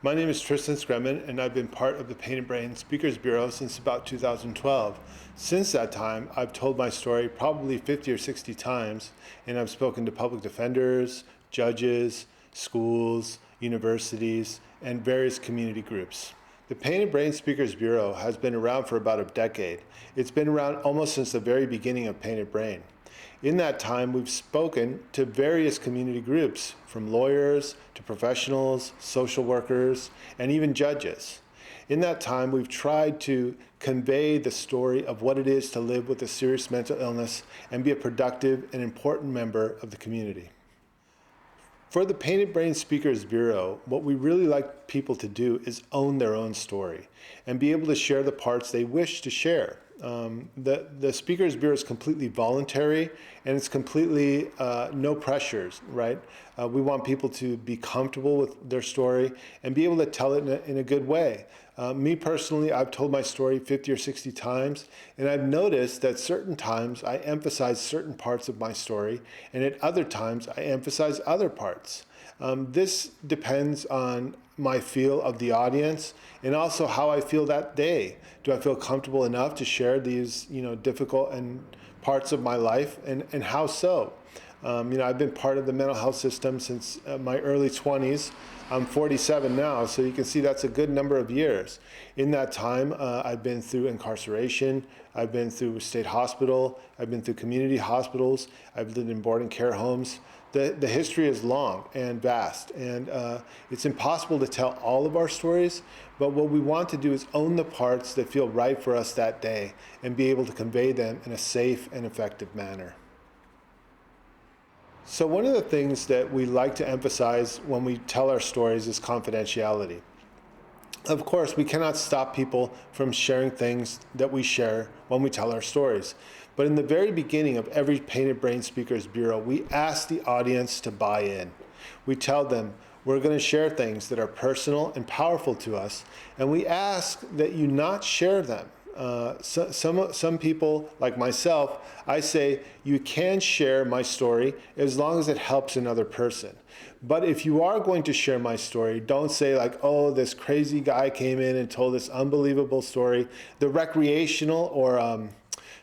My name is Tristan Scremin, and I've been part of the Painted Brain Speakers Bureau since about 2012. Since that time, I've told my story probably 50 or 60 times, and I've spoken to public defenders, judges, schools, universities, and various community groups. The Painted Brain Speakers Bureau has been around for about a decade. It's been around almost since the very beginning of Painted Brain. In that time, we've spoken to various community groups, from lawyers to professionals, social workers, and even judges. In that time, we've tried to convey the story of what it is to live with a serious mental illness and be a productive and important member of the community. For the Painted Brain Speakers Bureau, what we really like people to do is own their own story and be able to share the parts they wish to share. The Speakers Bureau is completely voluntary, and it's completely no pressures, right? We want people to be comfortable with their story and be able to tell it in a good way. Me personally, I've told my story 50 or 60 times, and I've noticed that certain times I emphasize certain parts of my story, and at other times I emphasize other parts. This depends on my feel of the audience and also how I feel that day. Do I feel comfortable enough to share these, difficult and parts of my life, and how so? I've been part of the mental health system since my early 20s. I'm 47 now, so you can see that's a good number of years. In that time, I've been through incarceration, I've been through state hospital, I've been through community hospitals, I've lived in boarding care homes. The history is long and vast, and it's impossible to tell all of our stories, but what we want to do is own the parts that feel right for us that day and be able to convey them in a safe and effective manner. So one of the things that we like to emphasize when we tell our stories is confidentiality. Of course, we cannot stop people from sharing things that we share when we tell our stories. But in the very beginning of every Painted Brain Speakers Bureau, we ask the audience to buy in. We tell them we're going to share things that are personal and powerful to us, and we ask that you not share them. Some people, like myself, I say you can share my story as long as it helps another person. But if you are going to share my story, don't say like, oh, this crazy guy came in and told this unbelievable story. The recreational or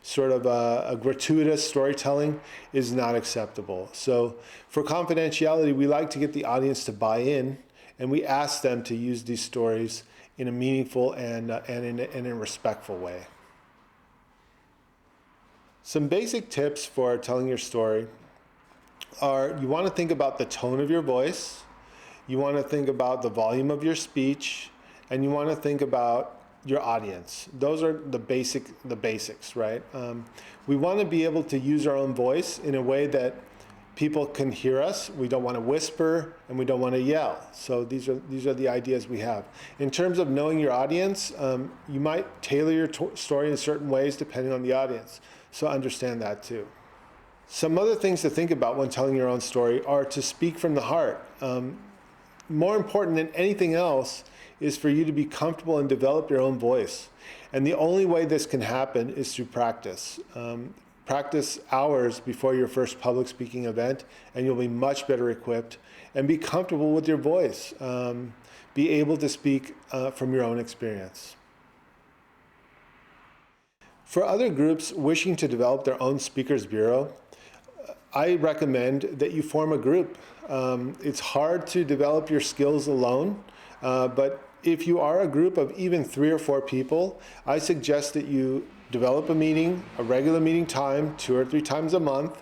sort of a gratuitous storytelling is not acceptable. So for confidentiality, we like to get the audience to buy in, and we ask them to use these stories in a meaningful and in a respectful way. Some basic tips for telling your story are: you want to think about the tone of your voice, you want to think about the volume of your speech, and you want to think about your audience. Those are the basics, right? We want to be able to use our own voice in a way that people can hear us. We don't want to whisper, and we don't want to yell. So these are the ideas we have. In terms of knowing your audience, you might tailor your story in certain ways depending on the audience. So understand that too. Some other things to think about when telling your own story are to speak from the heart. More important than anything else is for you to be comfortable and develop your own voice. And the only way this can happen is through practice. Practice hours before your first public speaking event, and you'll be much better equipped. And be comfortable with your voice. Be able to speak from your own experience. For other groups wishing to develop their own speakers bureau, I recommend that you form a group. It's hard to develop your skills alone, but if you are a group of even 3 or 4 people, I suggest that you develop a meeting, a regular meeting time, 2 or 3 times a month,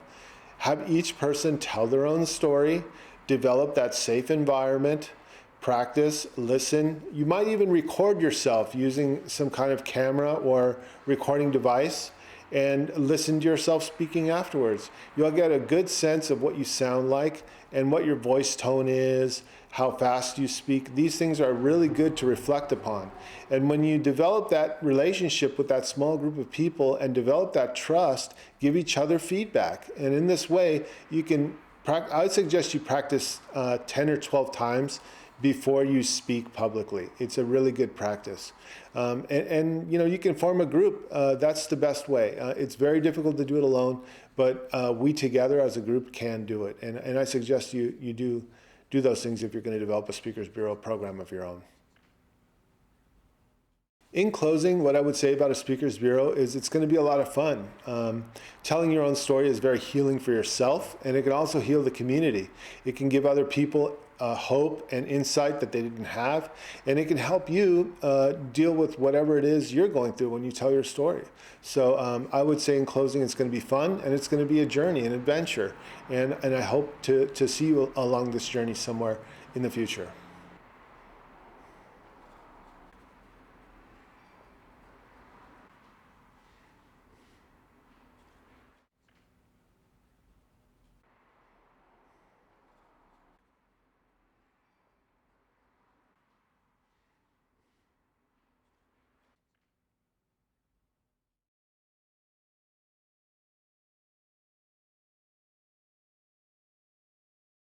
have each person tell their own story, develop that safe environment, practice, listen. You might even record yourself using some kind of camera or recording device and listen to yourself speaking afterwards. You'll get a good sense of what you sound like and what your voice tone is, how fast you speak. These things are really good to reflect upon. And when you develop that relationship with that small group of people and develop that trust, give each other feedback. And in this way, you can, I would suggest you practice 10 or 12 times before you speak publicly. It's a really good practice. And you can form a group. That's the best way. It's very difficult to do it alone, but we together as a group can do it. And I suggest you do do those things if you're going to develop a Speakers Bureau program of your own. In closing, what I would say about a Speakers Bureau is it's going to be a lot of fun. Telling your own story is very healing for yourself, and it can also heal the community. It can give other people hope and insight that they didn't have, and it can help you deal with whatever it is you're going through when you tell your story. So I would say in closing, it's going to be fun, and it's going to be a journey, an adventure, and I hope to see you along this journey somewhere in the future.